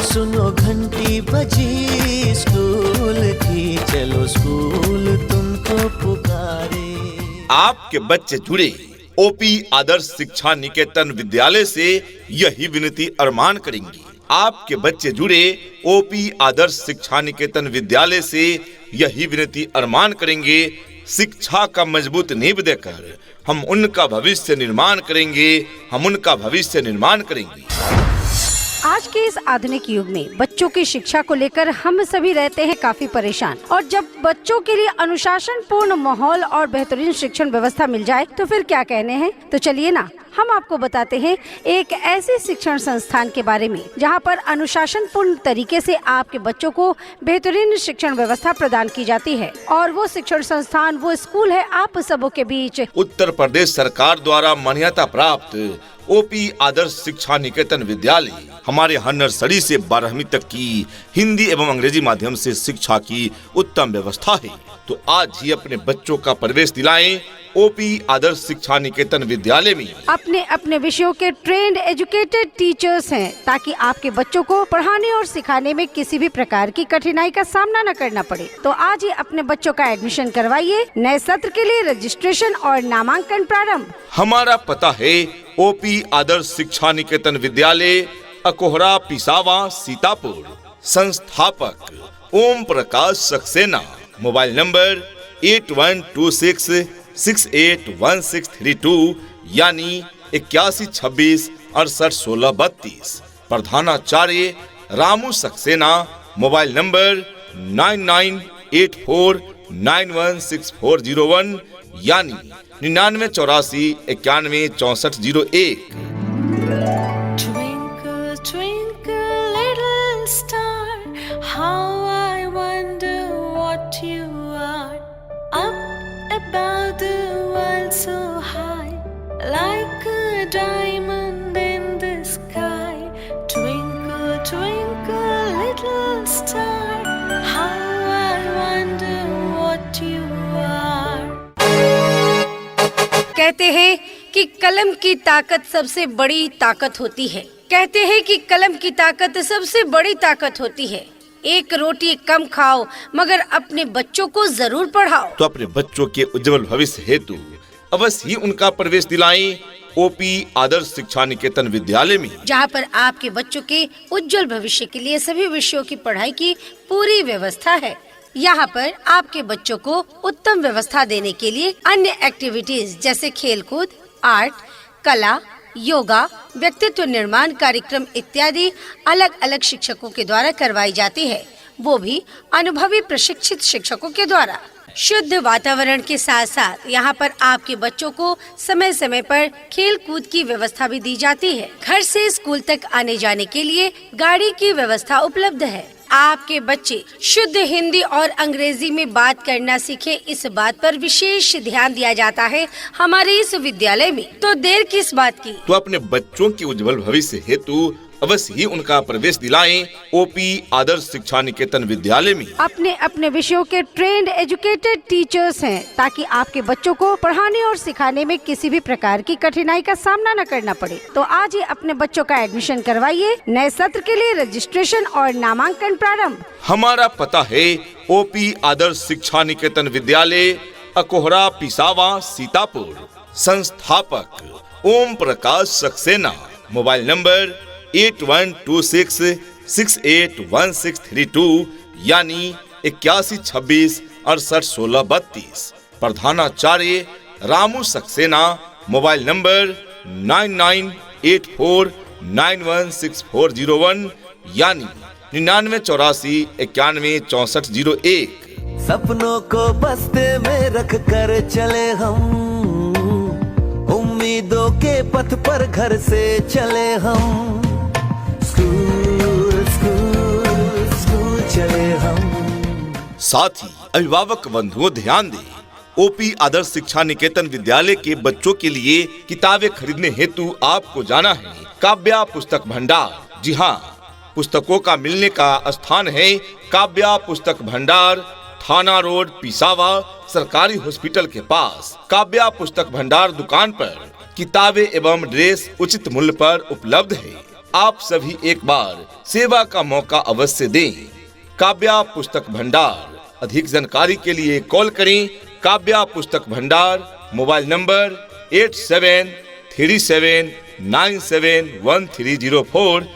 सुनो घंटी बजी स्कूल की, चलो स्कूल तुमको पुकारे। आपके बच्चे जुड़े ओपी आदर्श शिक्षा निकेतन विद्यालय से यही विनती अरमान करेंगे। आपके बच्चे जुड़े ओपी आदर्श शिक्षा निकेतन विद्यालय से यही विनती अरमान करेंगे, शिक्षा का मजबूत नींव देकर हम उनका भविष्य निर्माण करेंगे, हम उनका भविष्य निर्माण करेंगे। आज के इस आधुनिक युग में बच्चों की शिक्षा को लेकर हम सभी रहते हैं काफी परेशान, और जब बच्चों के लिए अनुशासन पूर्ण माहौल और बेहतरीन शिक्षण व्यवस्था मिल जाए तो फिर क्या कहने हैं। तो चलिए ना, हम आपको बताते हैं एक ऐसे शिक्षण संस्थान के बारे में जहां पर अनुशासन पूर्ण तरीके से आपके बच्चों को बेहतरीन शिक्षण व्यवस्था प्रदान की जाती है। और वो शिक्षण संस्थान, वो स्कूल है आप सबों के बीच उत्तर प्रदेश सरकार द्वारा मान्यता प्राप्त ओपी आदर्श शिक्षा निकेतन विद्यालय। हमारे यहाँ नर्सरी से 12वीं तक की हिंदी एवं अंग्रेजी माध्यम से शिक्षा की उत्तम व्यवस्था है। तो आज ही अपने बच्चों का प्रवेश दिलाएं ओपी आदर्श शिक्षा निकेतन विद्यालय में। अपने अपने विषयों के ट्रेंड एजुकेटेड टीचर्स हैं, ताकि आपके बच्चों को पढ़ाने और सिखाने में किसी भी प्रकार की कठिनाई का सामना न करना पड़े। तो आज ही अपने बच्चों का एडमिशन करवाइए। नए सत्र के लिए रजिस्ट्रेशन और नामांकन प्रारंभ। हमारा पता है ओपी आदर्श शिक्षा निकेतन विद्यालय, अकोहरा, पिसावा, सीतापुर। संस्थापक ओम प्रकाश सक्सेना। मोबाइल नंबर 8126681632 यानी 8126681632। प्रधानाचार्य रामू सक्सेना। मोबाइल नंबर 9984916401 यानी 9984916401। Twinkle, twinkle, little star, how I wonder what you are. Up above the world so high, like a diamond in the sky. Twinkle, twinkle, little star, how I wonder what you are. कहते हैं कि कलम की ताकत सबसे बड़ी ताकत होती है। कहते हैं कि कलम की ताकत सबसे बड़ी ताकत होती है। एक रोटी कम खाओ मगर अपने बच्चों को जरूर पढ़ाओ। तो अपने बच्चों के उज्जवल भविष्य हेतु अवश्य ही उनका प्रवेश दिलाएं ओपी आदर्श शिक्षा निकेतन विद्यालय में, जहाँ पर आपके बच्चों के उज्जवल भविष्य के लिए सभी विषयों की पढ़ाई की पूरी व्यवस्था है। यहाँ पर आपके बच्चों को उत्तम व्यवस्था देने के लिए अन्य एक्टिविटीज जैसे खेलकूद, आर्ट, कला, योगा, व्यक्तित्व निर्माण कार्यक्रम इत्यादि अलग अलग शिक्षकों के द्वारा करवाई जाती है, वो भी अनुभवी प्रशिक्षित शिक्षकों के द्वारा। शुद्ध वातावरण के साथ साथ यहाँ पर आपके बच्चों को समय समय पर खेल कूद की व्यवस्था भी दी जाती है। घर से स्कूल तक आने जाने के लिए गाड़ी की व्यवस्था उपलब्ध है। आपके बच्चे शुद्ध हिंदी और अंग्रेजी में बात करना सीखे, इस बात पर विशेष ध्यान दिया जाता है हमारे इस विद्यालय में। तो देर किस बात की, तो अपने बच्चों के उज्जवल भविष्य हेतु अवश्य ही उनका प्रवेश दिलाएं ओपी आदर्श शिक्षा निकेतन विद्यालय में। अपने अपने विषयों के ट्रेंड एजुकेटेड टीचर्स हैं, ताकि आपके बच्चों को पढ़ाने और सिखाने में किसी भी प्रकार की कठिनाई का सामना न करना पड़े। तो आज ही अपने बच्चों का एडमिशन करवाइए। नए सत्र के लिए रजिस्ट्रेशन और नामांकन प्रारंभ। हमारा पता है ओपी आदर्श शिक्षा निकेतन विद्यालय, अकोहरा, पिसावा, सीतापुर। संस्थापक ओम प्रकाश सक्सेना। मोबाइल नंबर 8126681632 यानी 8126681632। प्रधानाचार्य रामू सक्सेना। मोबाइल नंबर 9984916401 यानी 9984916401। सपनों को बस्ते में रख कर चले हम, उम्मीदों के पथ पर घर से चले हम। स्कूल स्कूल स्कूल चले हम। साथ ही अभिभावक बंधुओं ध्यान दें, ओपी आदर्श शिक्षा निकेतन विद्यालय के बच्चों के लिए किताबें खरीदने हेतु आपको जाना है काव्या पुस्तक भंडार। जी हाँ, पुस्तकों का मिलने का स्थान है काव्या पुस्तक भंडार, थाना रोड पिसावा सरकारी हॉस्पिटल के पास काव्या पुस्तक भंडार दुकान पर किताबें एवं ड्रेस उचित मूल्य पर उपलब्ध है। आप सभी एक बार सेवा का मौका अवश्य दें। काव्या पुस्तक भंडार। अधिक जानकारी के लिए कॉल करें काव्या पुस्तक भंडार, मोबाइल नंबर 8737971304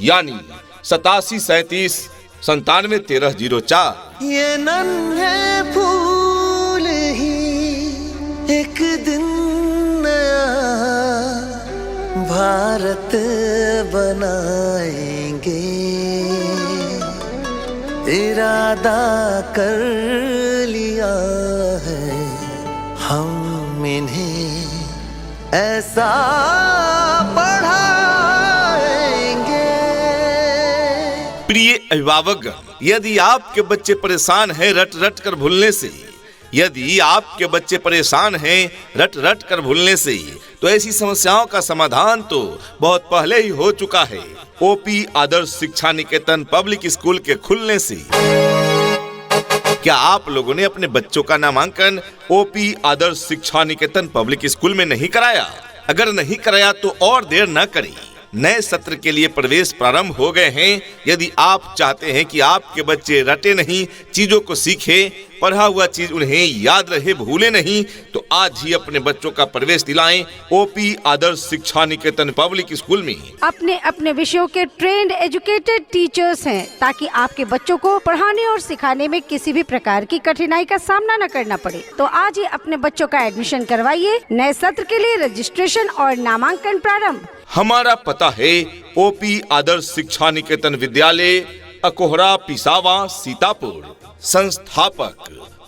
यानी 8737971304। ये नन्हे फूल ही एक दिन नया भारत बनाएंगे, इरादा कर लिया है हम इन्हें ऐसा पढ़ाएंगे। प्रिय अभिभावक, यदि आपके बच्चे परेशान हैं रट रट कर भूलने से, यदि आपके बच्चे परेशान हैं रट रट कर भूलने से, तो ऐसी समस्याओं का समाधान तो बहुत पहले ही हो चुका है OP Adarsh Shiksha Niketan public school के खुलने से। क्या आप लोगों ने अपने बच्चों का नामांकन OP Adarsh Shiksha Niketan public school में नहीं कराया? अगर नहीं कराया तो और देर न करें। नए सत्र के लिए प्रवेश प्रारंभ हो गए हैं। यदि आप चाहते हैं कि आपके बच्चे रटे नहीं, चीजों को सीखें, पढ़ा हुआ चीज उन्हें याद रहे, भूले नहीं, तो आज ही अपने बच्चों का प्रवेश दिलाएं OP Adarsh Shiksha Niketan public school में। अपने अपने विषयों के ट्रेंड एजुकेटेड टीचर्स हैं, ताकि आपके बच्चों को पढ़ाने और सिखाने में किसी भी प्रकार की कठिनाई का सामना न करना पड़े। तो आज ही अपने बच्चों का एडमिशन करवाइए। नए सत्र के लिए रजिस्ट्रेशन और नामांकन प्रारंभ। हमारा पता है ओपी आदर्श शिक्षा निकेतन विद्यालय, अकोहरा पिसावा सीतापुर। संस्थापक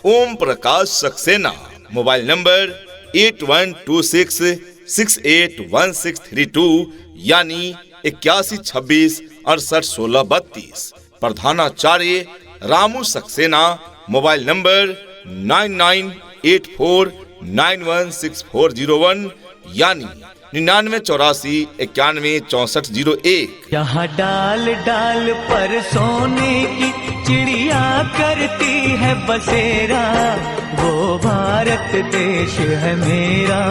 ओम प्रकाश सक्सेना। मोबाइल नंबर 8126681632 यानी 8126681632। प्रधानाचार्य रामू सक्सेना। मोबाइल नंबर 9984916401 यानी 9984916401। यहाँ डाल डाल पर सोने की चिड़िया करती है बसेरा, वो भारत देश है मेरा,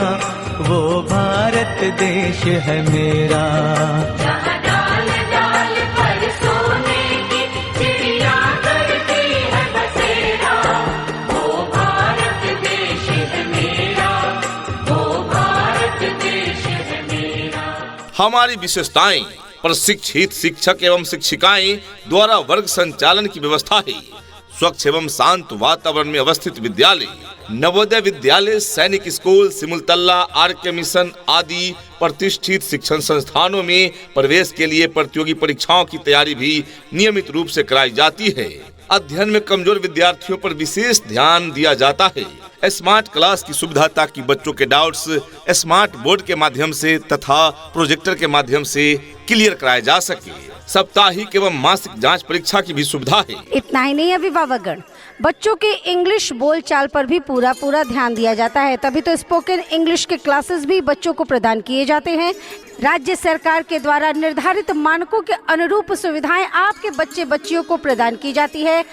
वो भारत देश है मेरा। यहाँ डाल डाल पर सोने की चिड़िया करती है बसेरा, वो भारत देश है मेरा, वो भारत देश है मेरा। हमारी विशेषताएं: प्रशिक्षित शिक्षक एवं शिक्षिकाएं द्वारा वर्ग संचालन की व्यवस्था है। स्वच्छ एवं शांत वातावरण में अवस्थित विद्यालय, नवोदय विद्यालय, सैनिक स्कूल, सिमुलतल्ला, आरके मिशन आदि प्रतिष्ठित शिक्षण संस्थानों में प्रवेश के लिए प्रतियोगी परीक्षाओं की तैयारी भी नियमित रूप से कराई जाती है। अध्ययन में कमजोर विद्यार्थियों पर विशेष ध्यान दिया जाता है। स्मार्ट क्लास की सुविधा, ताकि बच्चों के डाउट्स स्मार्ट बोर्ड के माध्यम से तथा प्रोजेक्टर के माध्यम से क्लियर कराए जा सके। साप्ताहिक एवं मासिक जांच परीक्षा की भी सुविधा है। इतना ही नहीं अभिभावकगण, बच्चों के इंग्लिश बोलचाल पर भी पूरा ध्यान दिया जाता है। तभी तो स्पोकन इंग्लिश के क्लासेस भी बच्चों को प्रदान किए जाते हैं। राज्य सरकार के द्वारा निर्धारित मानकों के अनुरूप सुविधाएं आपके बच्चे बच्चियों को प्रदान की जाती है।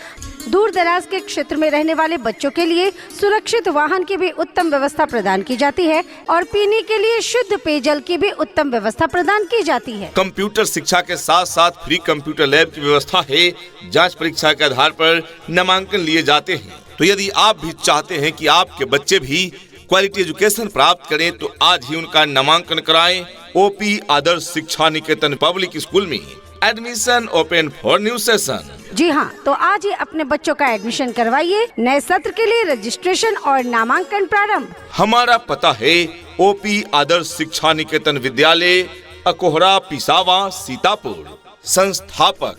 दूर दराज के क्षेत्र में रहने वाले बच्चों के लिए सुरक्षित वाहन की भी उत्तम व्यवस्था प्रदान की जाती है और पीने के लिए शुद्ध पेयजल की भी उत्तम व्यवस्था प्रदान की जाती है। कंप्यूटर शिक्षा के साथ साथ फ्री कंप्यूटर लैब की व्यवस्था है। जांच परीक्षा के आधार पर नामांकन लिए जाते हैं। तो यदि आप भी चाहते हैं कि आपके बच्चे भी क्वालिटी एजुकेशन प्राप्त करें, तो आज ही उनका नामांकन कराएं OP Adarsh Shiksha Niketan public school में। Admission open for new session. जी हाँ, तो आज ही अपने बच्चों का एडमिशन करवाइए। नए सत्र के लिए रजिस्ट्रेशन और नामांकन प्रारंभ। हमारा पता है ओपी आदर्श शिक्षा निकेतन विद्यालय, अकोहरा पिसावा सीतापुर। संस्थापक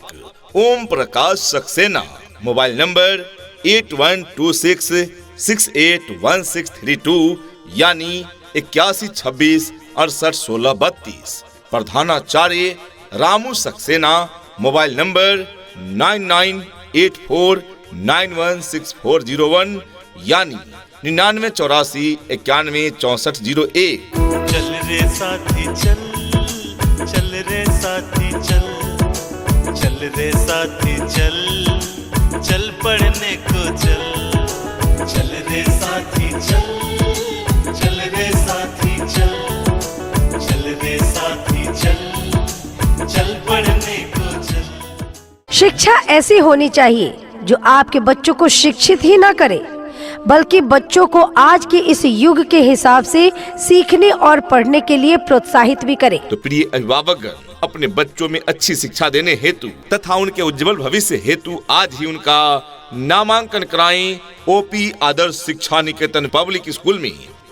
ओम प्रकाश सक्सेना। मोबाइल नंबर 8126681632 यानी 8126681632। प्रधानाचार्य रामू सक्सेना। मोबाइल नंबर 9984916401 यानी 9984916401। चल रे साथी चल, चल रे साथी चल, चल रे साथी चल, चल पढ़ने को चल, चल रे साथी चल, चल रे साथी चल, चल रे साथी चल, चल पढ़ने को चल। शिक्षा ऐसी होनी चाहिए जो आपके बच्चों को शिक्षित ही न करे, बल्कि बच्चों को आज के इस युग के हिसाब से सीखने और पढ़ने के लिए प्रोत्साहित भी करे। तो प्रिय अभिभावक, अपने बच्चों में अच्छी शिक्षा देने हेतु तथा उनके उज्जवल भविष्य हेतु आज ही उनका नामांकन कराएं OP Adarsh Shiksha Niketan public school में।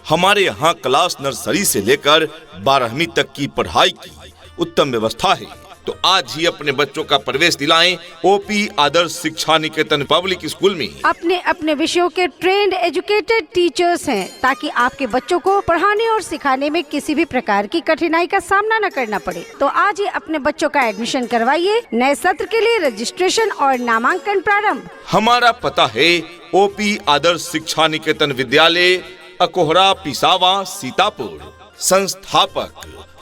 हमारे यहाँ क्लास नर्सरी से लेकर 12वीं तक की पढ़ाई की उत्तम व्यवस्था है। तो आज ही अपने बच्चों का प्रवेश दिलाएं OP Adarsh Shiksha Niketan public school में। अपने अपने विषयों के ट्रेंड एजुकेटेड टीचर्स हैं, ताकि आपके बच्चों को पढ़ाने और सिखाने में किसी भी प्रकार की कठिनाई का सामना न करना पड़े। तो आज ही अपने बच्चों का एडमिशन करवाइए। नए सत्र के लिए रजिस्ट्रेशन और नामांकन प्रारंभ। हमारा पता है ओपी आदर्श शिक्षा निकेतन विद्यालय, अकोहरा, पिसावा, सीतापुर। संस्थापक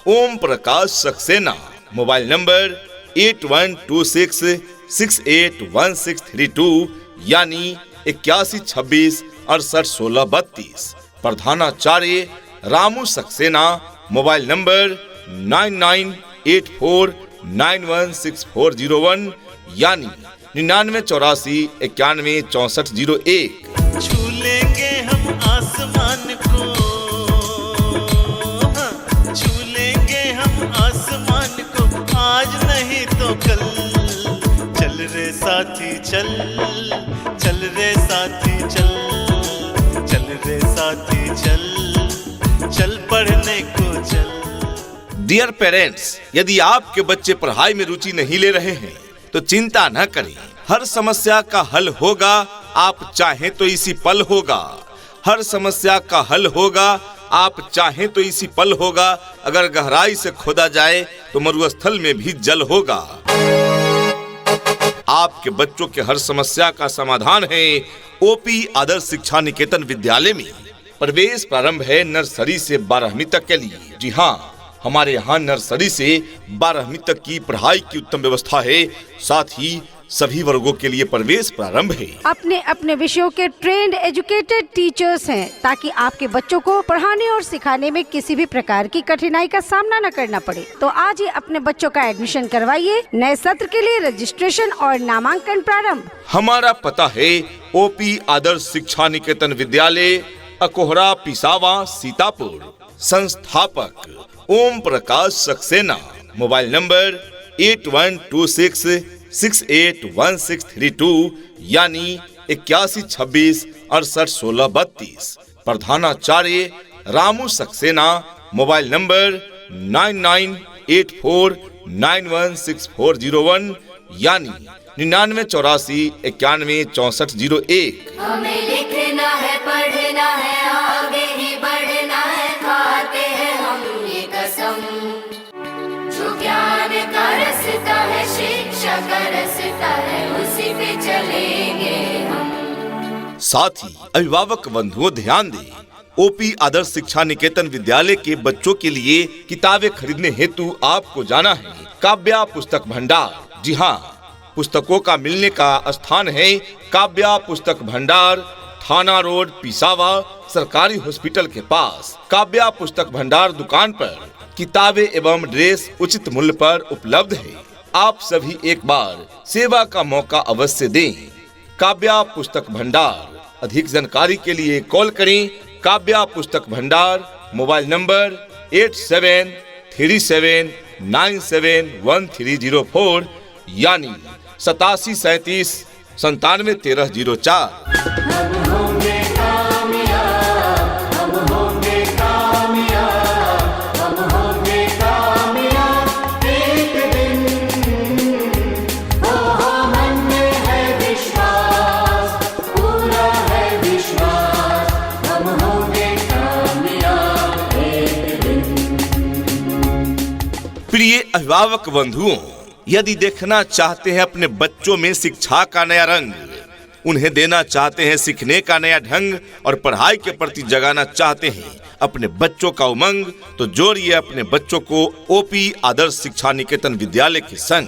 ओम प्रकाश सक्सेना। मोबाइल नंबर 8126681632 यानी 8126681632। प्रधानाचार्य रामू सक्सेना। मोबाइल नंबर 9984916401 यानी 9984916401। छू लेंगे हम आसमान को, हाँ, छू लेंगे हम आसमान को, आज नहीं तो कल। चल रे साथी चल, चल रे साथी चल, चल रे साथी चल, चल पढ़ने को चल। डियर पेरेंट्स, यदि आपके बच्चे पढ़ाई में रुचि नहीं ले रहे हैं तो चिंता न करें। हर समस्या का हल होगा, आप चाहें तो इसी पल होगा। हर समस्या का हल होगा, आप चाहें तो इसी पल होगा। अगर गहराई से खोदा जाए तो मरुस्थल में भी जल होगा। आपके बच्चों के हर समस्या का समाधान है ओपी आदर्श शिक्षा निकेतन विद्यालय में। प्रवेश प्रारंभ है नर्सरी से 12वीं तक के लिए। जी हाँ, हमारे यहाँ नर्सरी से 12वीं तक की पढ़ाई की उत्तम व्यवस्था है। साथ ही सभी वर्गों के लिए प्रवेश प्रारंभ है। अपने अपने विषयों के ट्रेंड एजुकेटेड टीचर्स हैं, ताकि आपके बच्चों को पढ़ाने और सिखाने में किसी भी प्रकार की कठिनाई का सामना न करना पड़े। तो आज ही अपने बच्चों का एडमिशन करवाइए। नए सत्र के लिए रजिस्ट्रेशन और नामांकन प्रारंभ। हमारा पता है ओपी आदर्श शिक्षा निकेतन विद्यालय, अकोहरा, पिसावा, सीतापुर। संस्थापक ओम प्रकाश सक्सेना। मोबाइल नंबर 8126681632 यानी 8126681632। प्रधानाचार्य रामू सक्सेना। मोबाइल नंबर 9984916401 यानी 9984916401। हमें लिखना है, पढ़ना है, आगे ही बढ़ना है, खाते हैं हम ये कसम। जो ज्ञान का रास्ता है, शिक्षा का रास्ता है, उसी पे चलेंगे हम। साथ ही अभिभावक बंधुओं ध्यान दें, ओपी आदर्श शिक्षा निकेतन विद्यालय के बच्चों के लिए किताबें खरीदने हेतु आपको जाना है काव्या पुस्तक भंडार। जी हाँ, पुस्तकों का मिलने का स्थान है काव्या पुस्तक भंडार, थाना रोड, पिसावा, सरकारी हॉस्पिटल के पास। काव्या पुस्तक भंडार दुकान पर किताबें एवं ड्रेस उचित मूल्य पर उपलब्ध है। आप सभी एक बार सेवा का मौका अवश्य दें। काव्या पुस्तक भंडार। अधिक जानकारी के लिए कॉल करें काव्या पुस्तक भंडार। मोबाइल नंबर 8737971304 यानी 8737971304। हम होंगे कामयाब, हम होंगे कामयाब, हम होंगे कामयाब एक दिन। हो मन में है विश्वास, पूरा है विश्वास, हम होंगे कामयाब एक दिन। प्रिय अभिभावक बंधुओं, यदि देखना चाहते हैं अपने बच्चों में शिक्षा का नया रंग, उन्हें देना चाहते हैं सीखने का नया ढंग और पढ़ाई के प्रति जगाना चाहते हैं अपने बच्चों का उमंग, तो जोड़िए अपने बच्चों को ओपी आदर्श शिक्षा निकेतन विद्यालय के संग।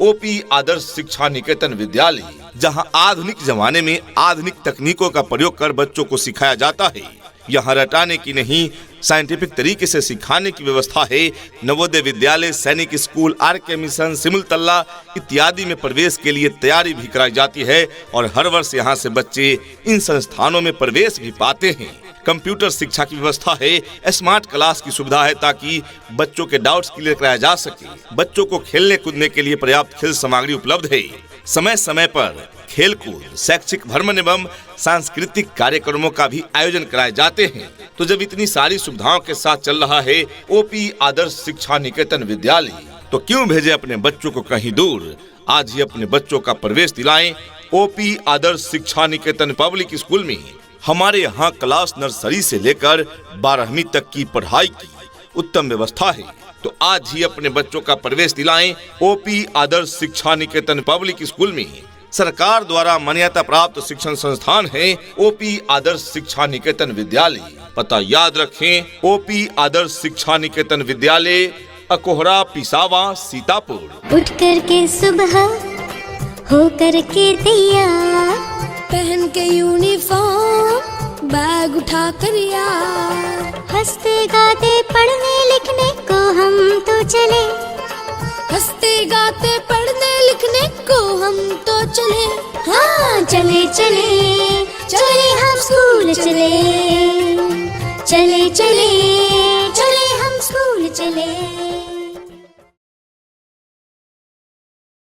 ओपी आदर्श शिक्षा निकेतन विद्यालय, जहां आधुनिक जमाने में आधुनिक तकनीकों का प्रयोग कर बच्चों को सिखाया जाता है। यहाँ रटाने की नहीं, साइंटिफिक तरीके से सिखाने की व्यवस्था है। नवोदय विद्यालय, सैनिक स्कूल, RK मिशन, सिमुलतला इत्यादि में प्रवेश के लिए तैयारी भी कराई जाती है और हर वर्ष यहाँ से बच्चे इन संस्थानों में प्रवेश भी पाते हैं। कंप्यूटर शिक्षा की व्यवस्था है, स्मार्ट क्लास की सुविधा है ताकि बच्चों के डाउट्स क्लियर कराया जा सके। बच्चों को खेलने कूदने के लिए पर्याप्त खेल सामग्री उपलब्ध है। समय समय पर खेलकूद, शैक्षिक भ्रमण एवं सांस्कृतिक कार्यक्रमों का भी आयोजन कराए जाते हैं। तो जब इतनी सारी सुविधाओं के साथ चल रहा है ओपी आदर्श शिक्षा निकेतन विद्यालय, तो क्यों भेजे अपने बच्चों को कहीं दूर। आज ही अपने बच्चों का प्रवेश दिलाएं OP Adarsh Shiksha Niketan public school में। हमारे यहाँ क्लास नर्सरी से लेकर 12वीं तक की पढ़ाई की उत्तम व्यवस्था है। तो आज ही अपने बच्चों का प्रवेश दिलाएं OP Adarsh Shiksha Niketan public school में। सरकार द्वारा मान्यता प्राप्त शिक्षण संस्थान है ओपी आदर्श शिक्षा निकेतन विद्यालय। पता याद रखें, ओपी आदर्श शिक्षा निकेतन विद्यालय, अकोहरा, पिसावा, सीतापुर। उठ करके सुबह हो करके तैयार, पहन के यूनिफॉर्म, बैग उठा कर यार, हंसते गाते पढ़ने लिखने को हम तो चले, हंसते गाते पढ़ने लिखने को हम तो चले। हाँ चले चले चले हम स्कूल चले, चले चले चले हम स्कूल चले।